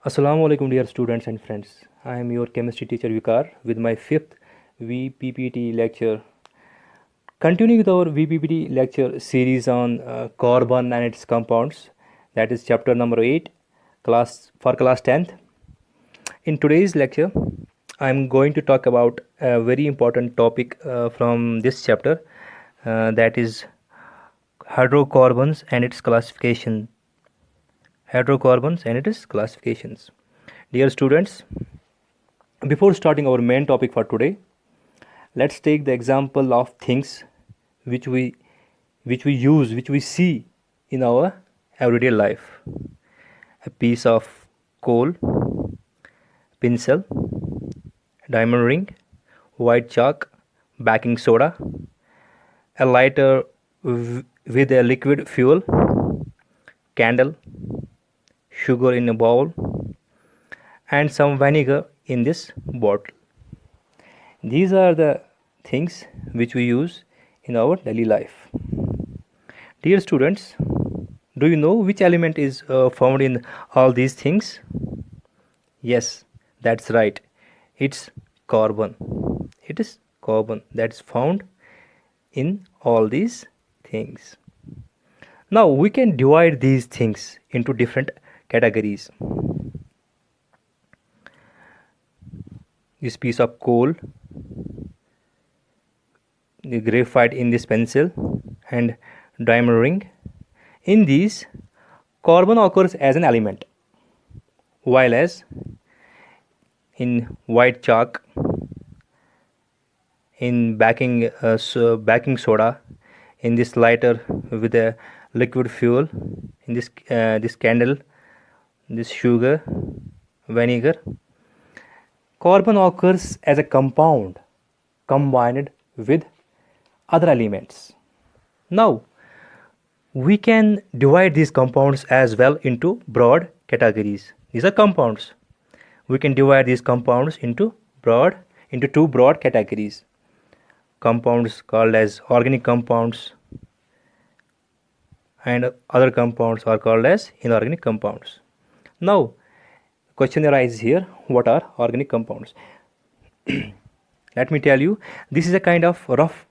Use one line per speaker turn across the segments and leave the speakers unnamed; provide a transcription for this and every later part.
Assalamu alaikum dear students and friends. I am your chemistry teacher Vikar with my fifth VPPT lecture. Continuing with our VPPT lecture series on carbon and its compounds, that is chapter number 8 class 10th. In today's lecture, I am going to talk about a very important topic from this chapter, that is hydrocarbons and its classification. Hydrocarbons and its classifications. Dear students, before starting our main topic for today, let's take the example of things which we which we see in our everyday life. A piece of coal, pencil, diamond ring, white chalk, baking soda, a lighter with a liquid fuel, candle, sugar in a bowl, and some vinegar in this bottle. These are the things which we use in our daily life. Dear students, do you know which element is found in all these things? Yes, that's right. It's carbon. It is carbon that's found in all these things. Now we can divide these things into different categories. This piece of coal, the graphite in this pencil, and diamond ring. In these, carbon occurs as an element, while as in white chalk, in baking soda, in this lighter with a liquid fuel, in this candle, this sugar, vinegar, carbon occurs as a compound combined with other elements. Now, we can divide these compounds as well into broad categories. These are compounds. We can divide these compounds into two broad categories. Compounds called as organic compounds, and other compounds are called as inorganic compounds. Now, question arises here: what are organic compounds? Let me tell you, this is a kind of rough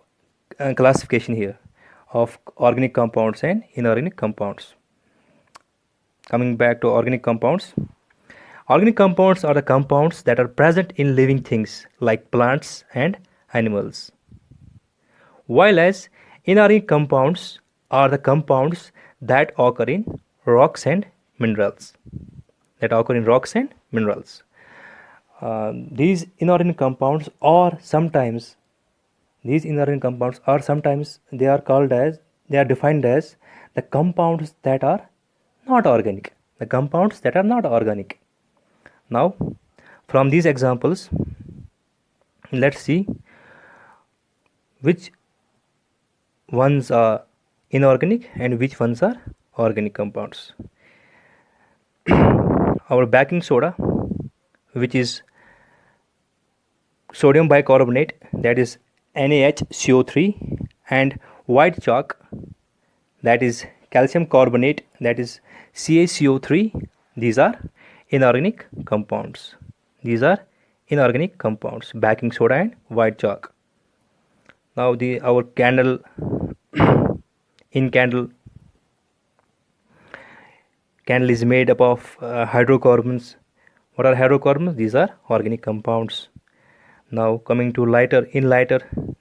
classification here of organic compounds and inorganic compounds. Coming back to organic compounds are the compounds that are present in living things like plants and animals, while as inorganic compounds are the compounds that occur in rocks and minerals. These inorganic compounds are sometimes they are defined as the compounds that are not organic. Now, from these examples, let's see which ones are inorganic and which ones are organic compounds. Our baking soda, which is sodium bicarbonate, that is NaHCO3, and white chalk, that is calcium carbonate, that is CaCO3. These are inorganic compounds. Baking soda and white chalk. Now our candle is made up of hydrocarbons. What are hydrocarbons? These are organic compounds. Now coming to lighter,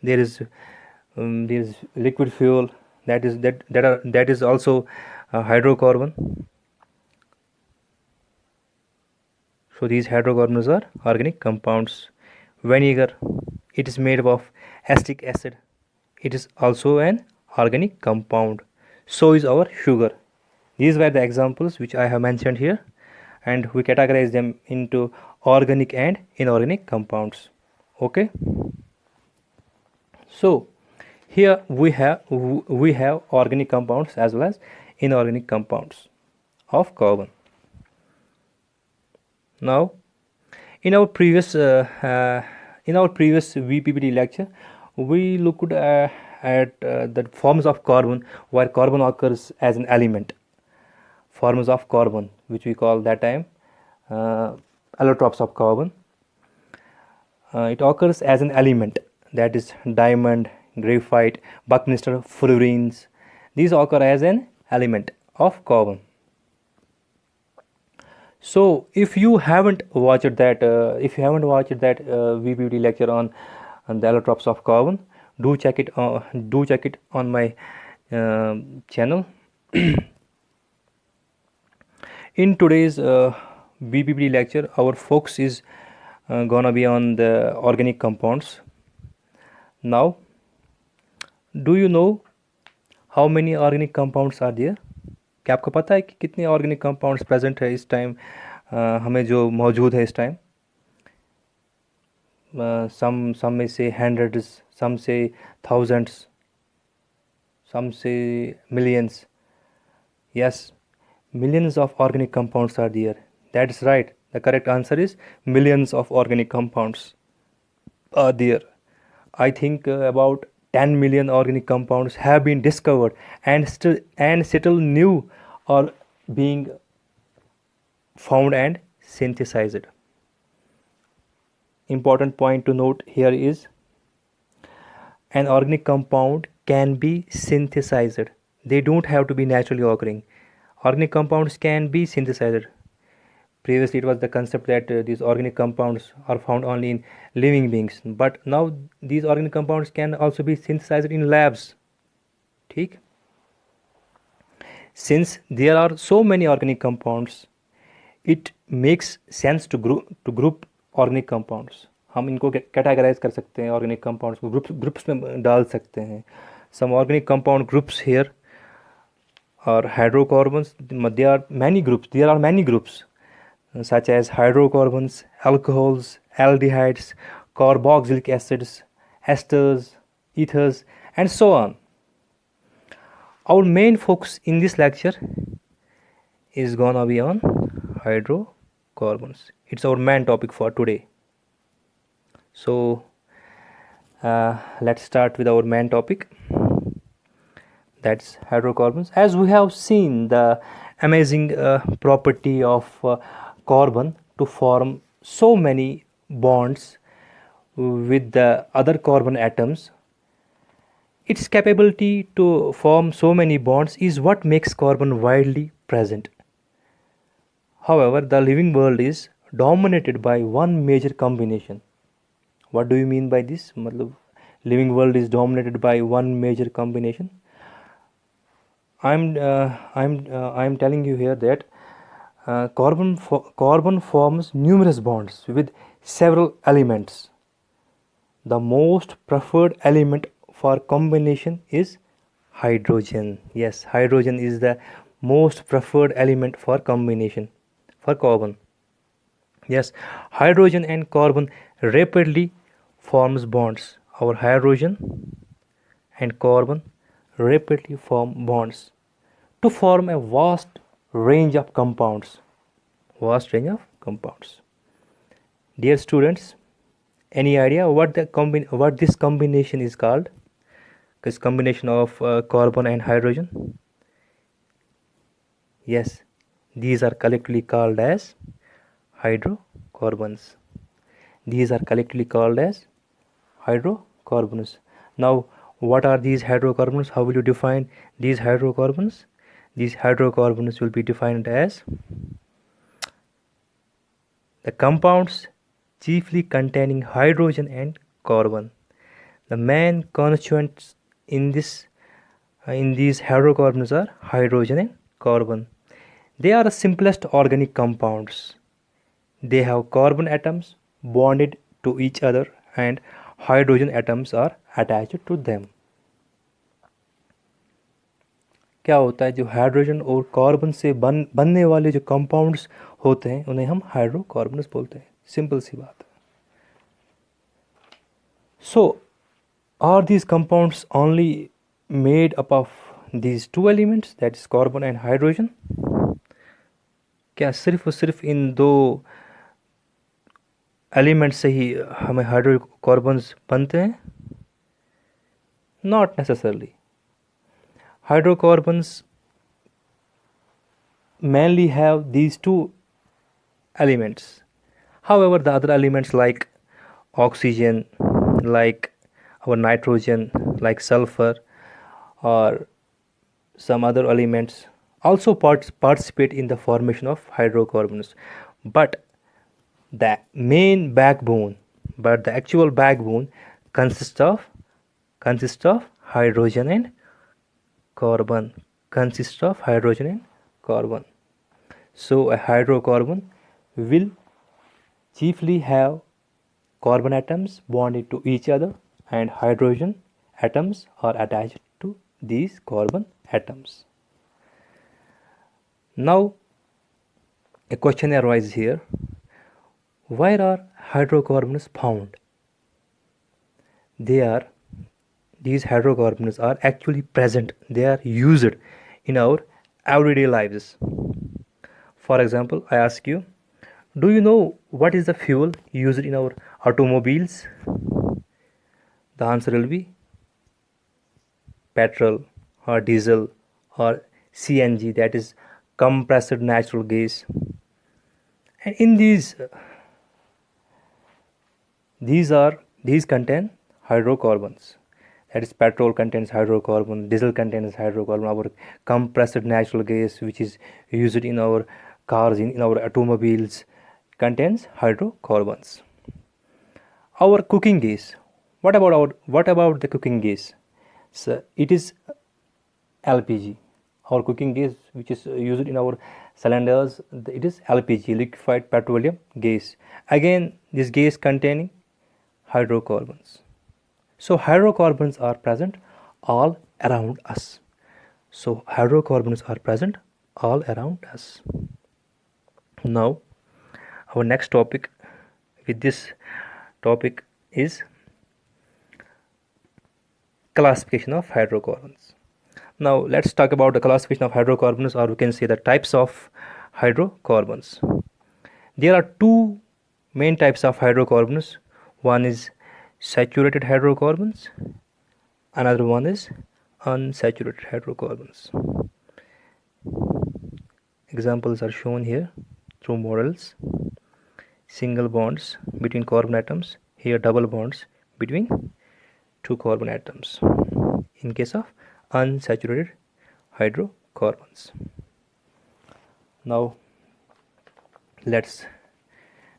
there is liquid fuel, that is also a hydrocarbon. So these hydrocarbons are organic compounds. Vinegar, it is made up of acetic acid. It is also an organic compound. So is our sugar. These were the examples which I have mentioned here, and we categorize them into organic and inorganic compounds. Okay. So here we have organic compounds as well as inorganic compounds of carbon. Now, in our previous VPPT lecture, we looked at the forms of carbon where carbon occurs as an element. Forms of carbon, which we call that time allotropes of carbon. It occurs as an element, that is diamond, graphite, Buckminster fullerenes. These occur as an element of carbon. So if you haven't watched that VPPT lecture on the allotropes of carbon, do check it on my channel. In today's VPPT lecture, our focus is gonna be on the organic compounds. Now, do you know how many organic compounds are there? क्या आपको पता है कि कितने organic compounds present है इस time, हमें जो मौजूद है इस time? some may say hundreds, some say thousands, some say millions. Yes, millions of organic compounds are there. That's right. The correct answer is millions of organic compounds are there. I think about 10 million organic compounds have been discovered and still new or being found and synthesized. Important point to note here is an organic compound can be synthesized. They don't have to be naturally occurring. Organic compounds can be synthesized. Previously, it was the concept that these organic compounds are found only in living beings, but now these organic compounds can also be synthesized in labs. ठीक? Since there are so many organic compounds, it makes sense to group organic compounds. हम इनको categorise कर सकते हैं, organic compounds को groups में डाल सकते हैं. Some organic compound groups here are hydrocarbons. There are many groups such as hydrocarbons, alcohols, aldehydes, carboxylic acids, esters, ethers, and so on. Our main focus in this lecture is gonna be on hydrocarbons. It's our main topic for today. So let's start with our main topic, that's hydrocarbons. As we have seen the amazing property of carbon to form so many bonds with the other carbon atoms, its capability to form so many bonds is what makes carbon widely present. However, the living world is dominated by one major combination. What do you mean by this? मतलब living world is dominated by one major combination. I'm telling you here that carbon forms numerous bonds with several elements. The most preferred element for combination is hydrogen. Yes, hydrogen is the most preferred element for combination for carbon. Yes, hydrogen and carbon rapidly forms bonds. Our hydrogen and carbon rapidly form bonds to form a vast range of compounds. Dear students, any idea what this combination is called? This combination of carbon and hydrogen? Yes, these are collectively called as hydrocarbons. Now, what are these hydrocarbons? How will you define these hydrocarbons? These hydrocarbons will be defined as the compounds chiefly containing hydrogen and carbon. The main constituents in these hydrocarbons are hydrogen and carbon. They are the simplest organic compounds. They have carbon atoms bonded to each other and hydrogen atoms are attached to them. क्या होता है, जो hydrogen और carbon से बनने वाले जो compounds होते हैं उन्हें हम हाइड्रोकार्बन्स बोलते हैं. सिंपल सी बात. So, are these compounds only made up of these two elements, that is carbon and hydrogen? क्या सिर्फ और सिर्फ इन दो एलिमेंट से ही हमें हाइड्रोकार्बन्स बनते हैं? Not necessarily. Hydrocarbons mainly have these two elements. However, the other elements like oxygen, like our nitrogen, like sulfur, or some other elements also participate in the formation of hydrocarbons. But the main backbone, but the actual backbone consists of hydrogen and carbon. Consists of hydrogen and carbon. So a hydrocarbon will chiefly have carbon atoms bonded to each other, and hydrogen atoms are attached to these carbon atoms. Now a question arises here: where are hydrocarbons found? These hydrocarbons are actually present, they are used in our everyday lives. For example, I ask you, do you know what is the fuel used in our automobiles? The answer will be petrol or diesel or CNG, that is compressed natural gas. And in these contain hydrocarbons. That is, petrol contains hydrocarbon, diesel contains hydrocarbon, our compressed natural gas which is used in our cars, in our automobiles, contains hydrocarbons. Our cooking gas, what about the cooking gas? So it is LPG. Our cooking gas which is used in our cylinders, it is LPG, liquefied petroleum gas. Again, this gas containing hydrocarbons. So hydrocarbons are present all around us. Now our next topic with this topic is classification of hydrocarbons. Now let's talk about the classification of hydrocarbons, or we can say the types of hydrocarbons. There are two main types of hydrocarbons. One is saturated hydrocarbons, another one is unsaturated hydrocarbons. Examples are shown here through models. Single bonds between carbon atoms, here double bonds between two carbon atoms in case of unsaturated hydrocarbons. Now let's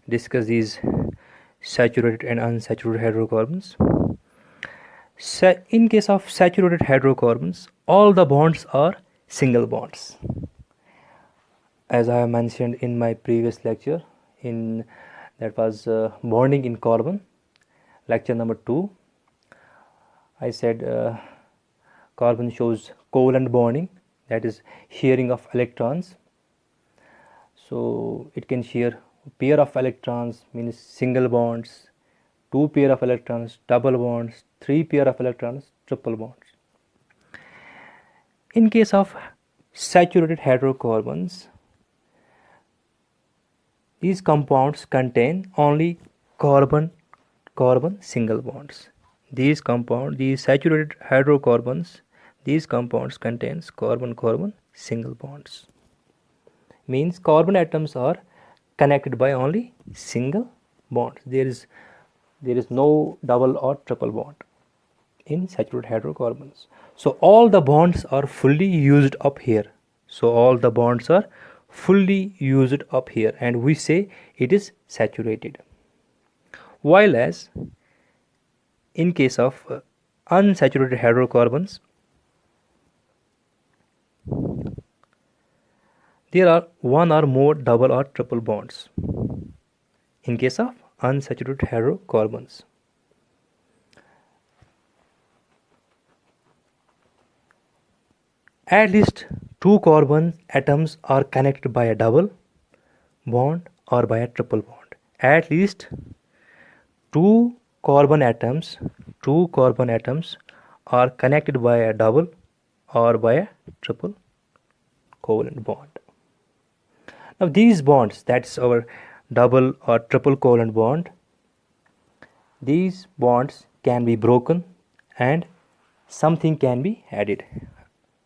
discuss these saturated and unsaturated hydrocarbons. In case of saturated hydrocarbons, all the bonds are single bonds. As I have mentioned in my previous lecture, that was bonding in carbon, lecture number 2, I said carbon shows covalent bonding, that is sharing of electrons. So it can share pair of electrons, means single bonds, 2 pair of electrons, double bonds, 3 pair of electrons, triple bonds. In case of saturated hydrocarbons, these compounds contain only carbon single bonds. These saturated hydrocarbons, these compounds contains carbon single bonds. Means carbon atoms are connected by only single bonds. There is no double or triple bond in saturated hydrocarbons. So all the bonds are fully used up here. And we say it is saturated. While as in case of unsaturated hydrocarbons, there are one or more double or triple bonds in case of unsaturated hydrocarbons. At least 2 carbon atoms are connected by a double bond or by a triple bond. At least 2 carbon atoms are connected by a double or by a triple covalent bond. Now these bonds, that's our double or triple covalent bond, these bonds can be broken and something can be added,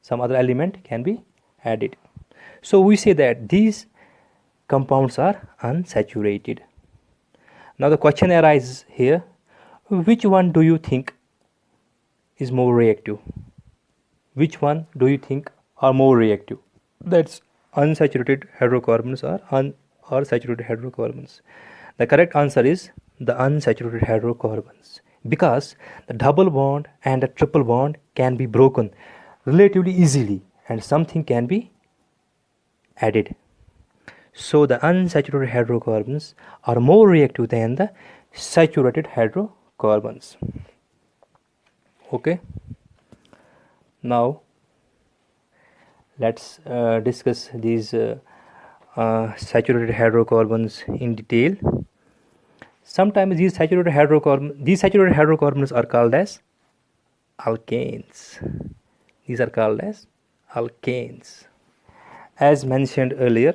some other element can be added. So we say that these compounds are unsaturated. Now the question arises here, which one do you think is more reactive? Which one do you think are more reactive? That's unsaturated hydrocarbons or saturated hydrocarbons. The correct answer is the unsaturated hydrocarbons, because the double bond and the triple bond can be broken relatively easily and something can be added. So the unsaturated hydrocarbons are more reactive than the saturated hydrocarbons. Okay. Now let's discuss these saturated hydrocarbons in detail. Sometimes these saturated hydrocarbons are called as alkanes. These are called as alkanes. As mentioned earlier,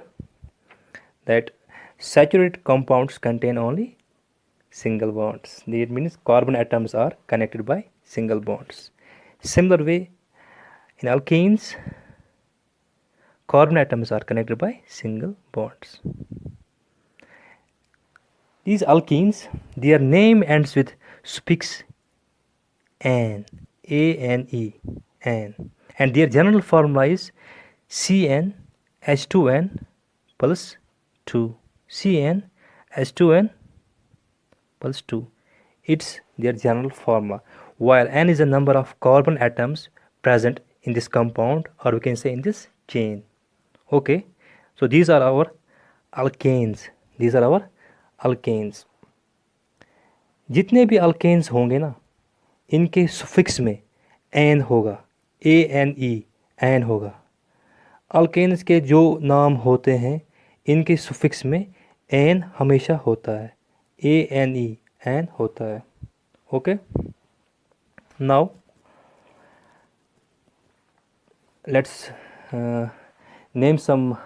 that saturated compounds contain only single bonds. That means carbon atoms are connected by single bonds. Similar way, in alkenes, carbon atoms are connected by single bonds. These alkenes, their name ends with suffix "ane", A-N-E, ane, and their general formula is CnH2n plus 2. CnH2n plus 2. It's their general formula. While n is the number of carbon atoms present in this compound, or we can say in this chain. Okay, so these are our alkanes. These are our alkanes. जितने भी alkanes होंगे ना, इनके suffix में N होगा, ANE, N होगा. alkanes के जो नाम होते हैं, इनके suffix में एन हमेशा होता है, ANE, एन होता है. Okay. Now let's name some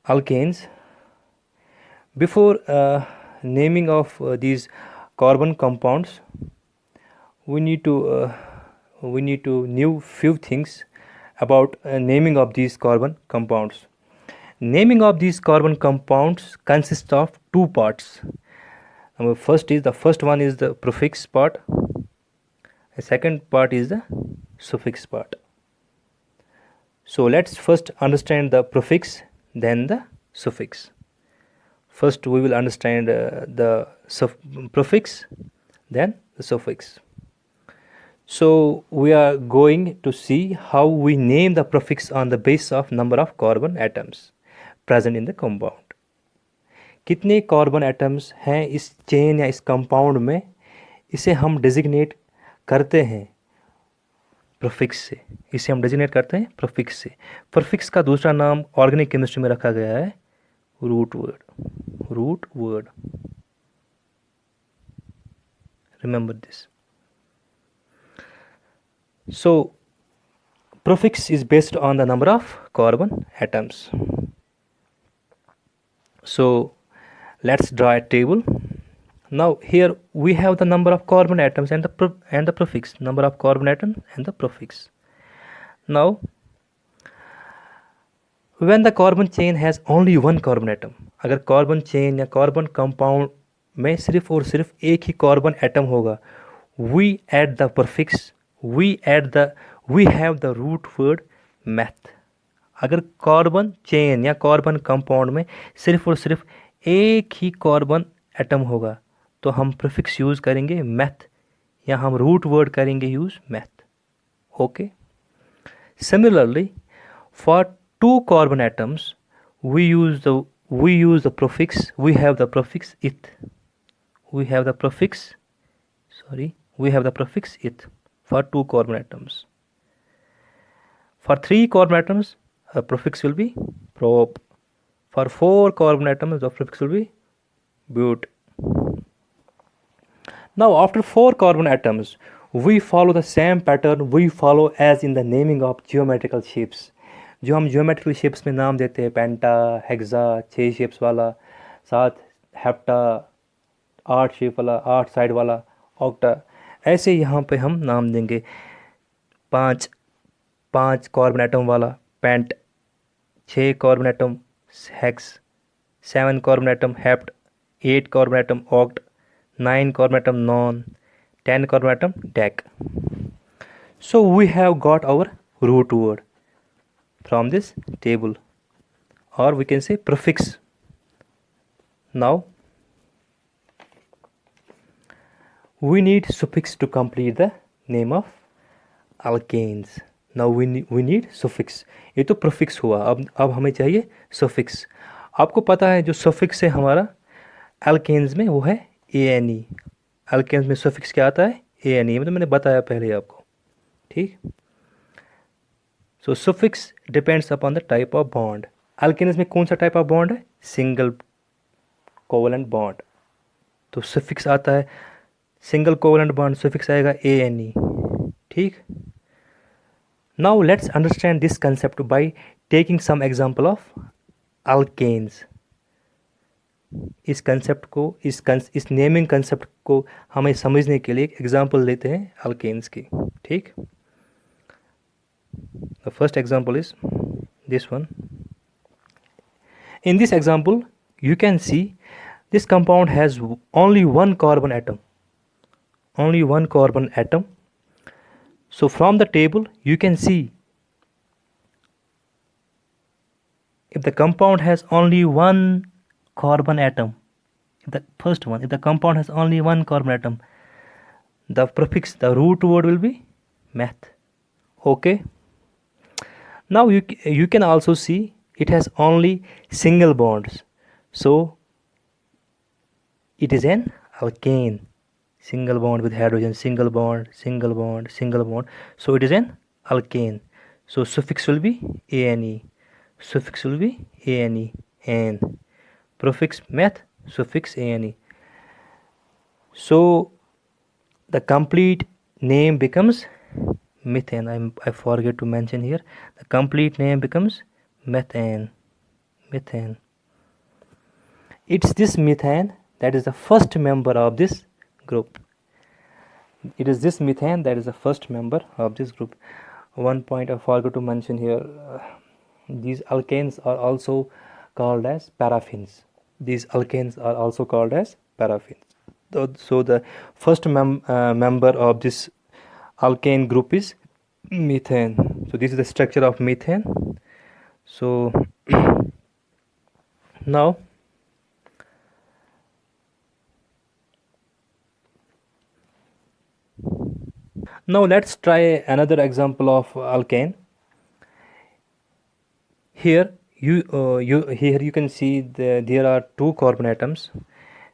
alkanes. Before naming of these carbon compounds, we need to know few things about naming of these carbon compounds. Naming of these carbon compounds consists of two parts. The first one is the prefix part. The second part is the suffix part. So let's first understand the prefix, then the suffix. First we will understand the prefix, then the suffix. So we are going to see how we name the prefix on the basis of number of carbon atoms present in the compound. कितने carbon atoms हैं इस chain या इस compound में, इसे हम designate करते हैं प्रीफिक्स से. इसे हम डेजिग्नेट करते हैं प्रीफिक्स से. प्रीफिक्स का दूसरा नाम ऑर्गेनिक केमिस्ट्री में रखा गया है root word. Remember this. So prefix is based on the number of carbon atoms. So let's draw a table. Now here we have the number of carbon atoms and the prefix, number of carbon atom and the prefix. Now when the carbon chain has only one carbon atom, अगर carbon chain या carbon compound में सिर्फ और सिर्फ एक ही carbon atom होगा, we add the prefix, we have the root word meth. अगर carbon chain या कार्बन कंपाउंड में सिर्फ और सिर्फ एक ही कार्बन एटम होगा तो हम प्रीफिक्स यूज करेंगे मैथ या हम रूट वर्ड करेंगे use math. Okay. Similarly for two carbon atoms we use the prefix, we have the prefix eth. We have the prefix eth for two carbon atoms. For three carbon atoms, the prefix will be prop. For four carbon atoms, the prefix will be but. Now, after four carbon atoms, we follow the same pattern we follow as in the naming of geometrical shapes. जो हम geometrical shapes में नाम देते हैं पेंटा, hexa, 6 shapes वाला, 7 hepta, 8 shape वाला, 8 side वाला, octa, ऐसे यहाँ पे हम नाम देंगे 5 कार्बन एटम वाला pent, 6 carbon atom hex, 7 carbon atom hept, 8 carbon atom oct, 9 carbon atom non, 10 carbon atom dec. So we have got our root word from this table, or we can say prefix. Now we need suffix to complete the name of alkanes. Now we need suffix. ये तो prefix हुआ, अब हमें चाहिए suffix. आपको पता है जो suffix है हमारा alkanes में वो है ane. alkanes में suffix क्या आता है? ane. मतलब मैंने बताया पहले आपको, ठीक. So suffix depends upon the type of bond. alkanes में कौन सा type of bond है? Single covalent bond. तो suffix आता है single covalent bond, suffix आएगा ane, ठीक. Now let's understand this concept by taking some example of alkanes. इस कंसेप्ट को इस नेमिंग कंसेप्ट को हमें समझने के लिए एक एग्जांपल लेते हैं alkanes की, ठीक. The first example is this one. In this example you can see this compound has only one carbon atom. Only one carbon atom. So from the table you can see if the compound has only one carbon atom, if the compound has only one carbon atom, the prefix, the root word will be meth. Okay. Now you can also see it has only single bonds, so it is an alkane. Single bond with hydrogen, single bond, single bond, single bond. So it is an alkane. So suffix will be ane. Suffix will be ane. An. Prefix meth, suffix ane. So the complete name becomes methane. I forget to mention here. The complete name becomes methane. Methane. It's this methane that is the first member of this group. It is this methane that is the first member of this group. One point I forgot to mention here, these alkanes are also called as paraffins. These alkanes are also called as paraffins. So the first member of this alkane group is methane. So this is the structure of methane. So now let's try another example of alkane. Here you can see there are two carbon atoms.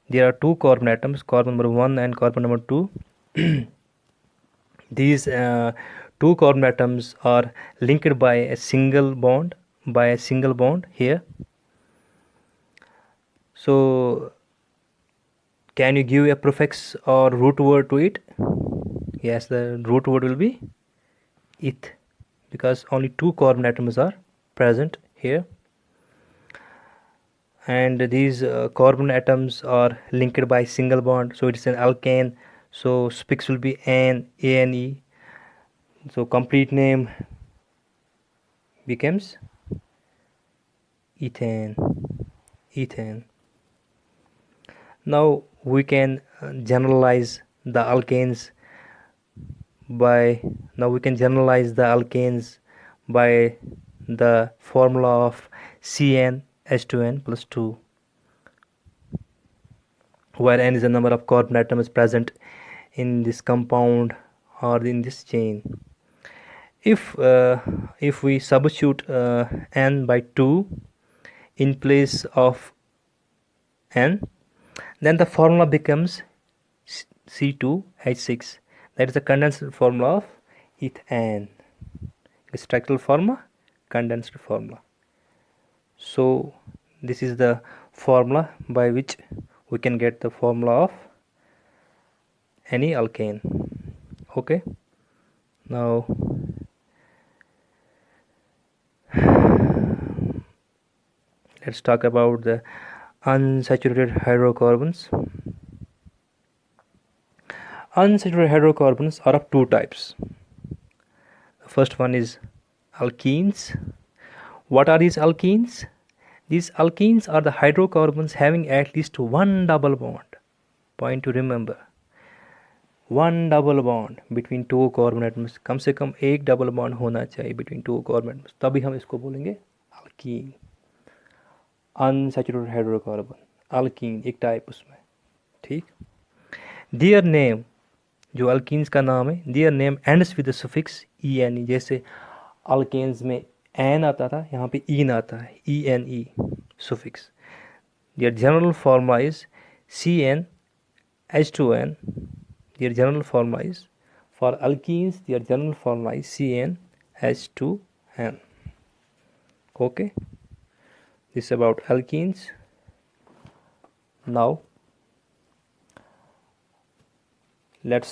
There are two carbon atoms, carbon number 1 and carbon number 2. These two carbon atoms are linked by a single bond here. So can you give a prefix or root word to it? Yes, the root word will be eth, because only two carbon atoms are present here, and these carbon atoms are linked by single bond, so it is an alkane. So suffix will be ane. So complete name becomes ethane. Now we can generalize the alkanes by the formula of CnH2n plus 2, where n is the number of carbon atoms present in this compound or in this chain. If we substitute n by 2 in place of n, then the formula becomes C2H6. That is the condensed formula of ethane. Structural formula, condensed formula. So this is the formula by which we can get the formula of any alkane. Okay. Now let's talk about the unsaturated hydrocarbons. Unsaturated hydrocarbons are of two types. The first one is alkenes. What are these alkenes? These alkenes are the hydrocarbons having at least one double bond. Point to remember, one double bond between two carbon atoms, कम से कम एक double bond होना चाहिए between two carbon atoms, तभी हम इसको बोलेंगे अल्कीन। अनसैचुरेटेड हाइड्रोकार्बन अल्कीन एक टाइप उसमें, ठीक। दियर नेम, जो अल्कीन्स का नाम है, their name ends with the suffix E N E. जैसे अल्केन्स में एन आता था, यहाँ पे ईन आता है, E N E suffix. Their general formula is C n H two n. Their general formula is, for alkenes, their general formula is CnH2n. Okay, this is about alkenes. Now let's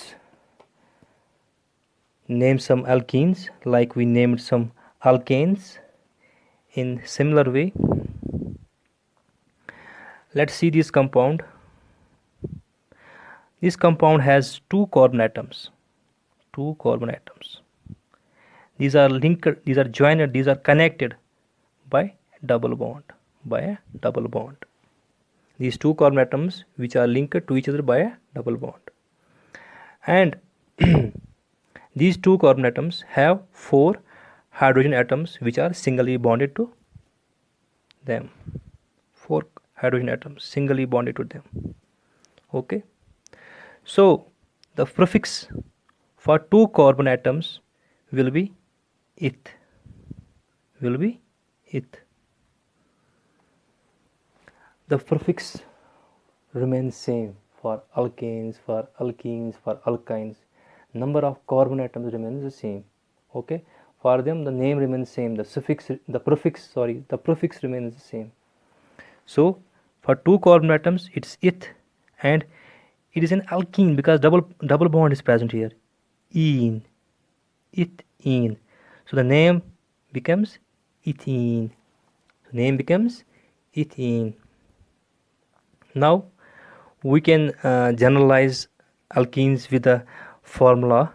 name some alkenes like we named some alkanes in similar way. Let's see this compound. This compound has two carbon atoms. Two carbon atoms. These are linked, these are joined, these are connected by double bond. By a double bond. These two carbon atoms which are linked to each other by a double bond. And these two carbon atoms have four hydrogen atoms which are singly bonded to them. Four hydrogen atoms singly bonded to them. Okay. So the prefix for two carbon atoms will be eth. Will be eth. The prefix remains same for alkanes, for alkenes, for alkynes. Number of carbon atoms remains the same. Okay. For them the name remains same. The prefix remains the same. So for two carbon atoms it's eth, and it is an alkene because double bond is present here. Ene, ethene. So the name becomes ethene. Name becomes ethene. Now we can generalize alkenes with the formula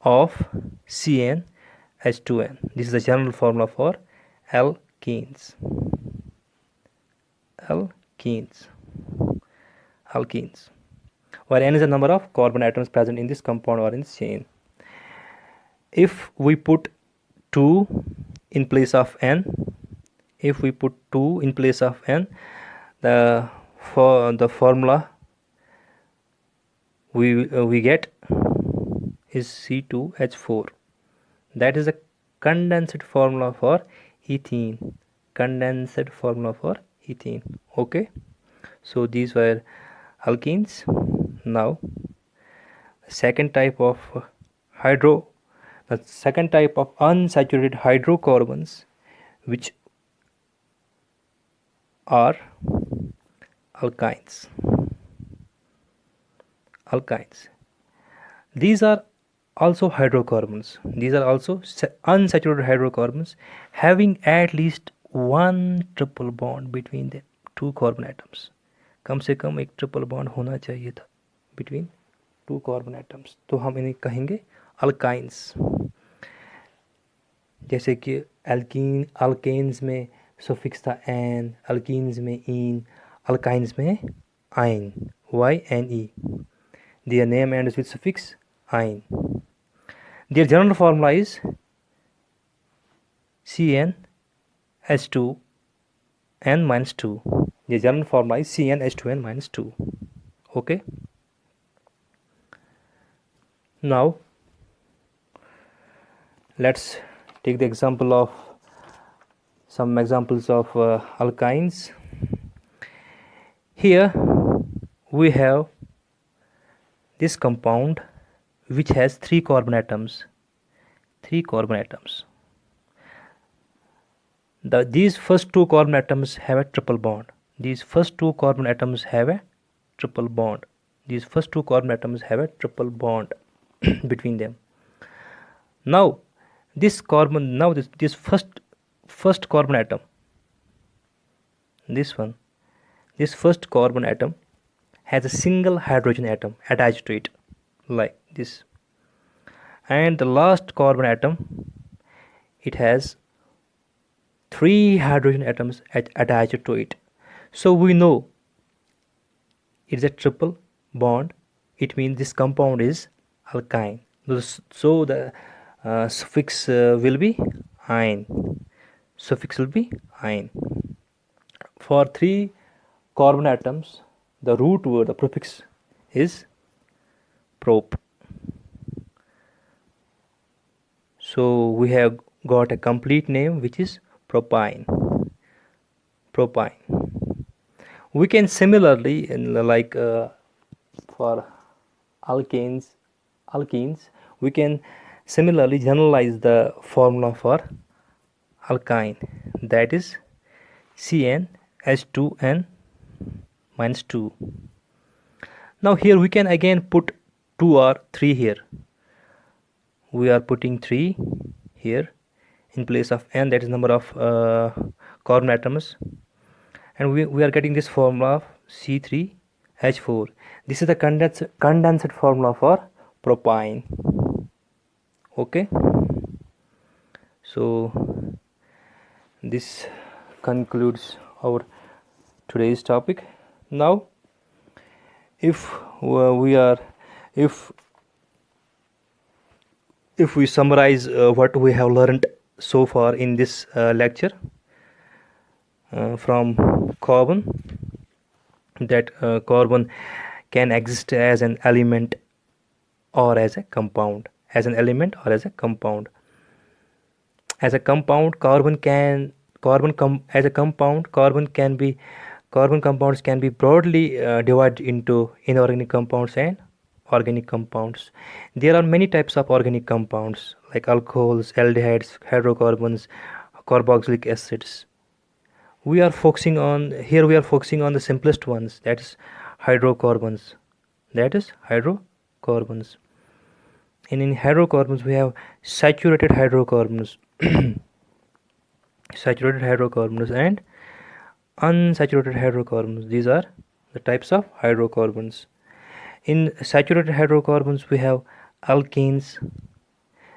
of CnH2n. This is the general formula for alkenes. Alkenes. Where n is the number of carbon atoms present in this compound or in this chain. If we put 2 in place of n, the formula we get is C2H4. That is a condensed formula for ethene. Okay, so these were alkenes. Now second type of unsaturated hydrocarbons, which are alkynes. These are also hydrocarbons. These are also unsaturated hydrocarbons having at least one triple bond between the two carbon atoms. कम से कम एक triple bond होना चाहिए था between two carbon atoms, तो हम इन्हें कहेंगे अल्काइंस। जैसे कि अल्केन्स में सफिक्स था एन, अल्कीन्स में इन, अल्काइंस में आइन, YNE. Their name ends with suffix ine. Their general formula is CnH2n-2. The general formula is CnH2n-2. Okay. Now let's take the example of some examples of alkynes. Here we have this compound which has 3 carbon atoms. These first 2 carbon atoms have a triple bond. Between them. Now this first carbon atom, this first carbon atom has a single hydrogen atom attached to it, like this, and the last carbon atom, it has 3 hydrogen atoms attached to it. So we know it's a triple bond. It means this compound is alkyne. So the suffix will be "-ine". Suffix will be "-ine". For 3 carbon atoms, the root word, the prefix is "prop". So we have got a complete name, which is propyne. Propyne. We can similarly, for alkenes, we can similarly generalize the formula for alkyne, that is CnH2n minus 2. Now here we can again put 2 or 3 here. We are putting 3 here in place of n, that is number of carbon atoms, and we are getting this formula of C3H4. This is the condensed formula for propyne. Okay, so this concludes our today's topic. Now if we summarize what we have learned so far in this lecture from carbon, that carbon can exist as an element or as a compound. As an element or as a compound. As a compound, carbon compounds can be broadly divided into inorganic compounds and organic compounds. There are many types of organic compounds like alcohols, aldehydes, hydrocarbons, carboxylic acids. We are focusing on the simplest ones, that is hydrocarbons. And in hydrocarbons we have saturated hydrocarbons and unsaturated hydrocarbons. These are the types of hydrocarbons. In saturated hydrocarbons we have alkenes.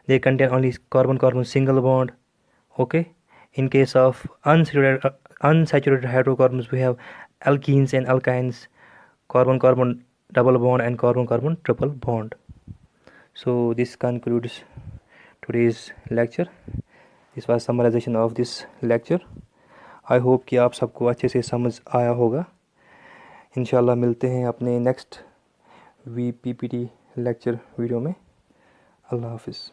They contain only carbon-carbon single bond. Okay. In case of unsaturated hydrocarbons we have alkenes and alkynes, carbon-carbon double bond and carbon-carbon triple bond. So this concludes today's lecture. This was summarization of this lecture. I hope कि आप सबको अच्छे से समझ आया होगा. इंशाल्लाह मिलते हैं अपने नेक्स्ट VPPT लेक्चर वीडियो में. अल्लाह हाफिज़.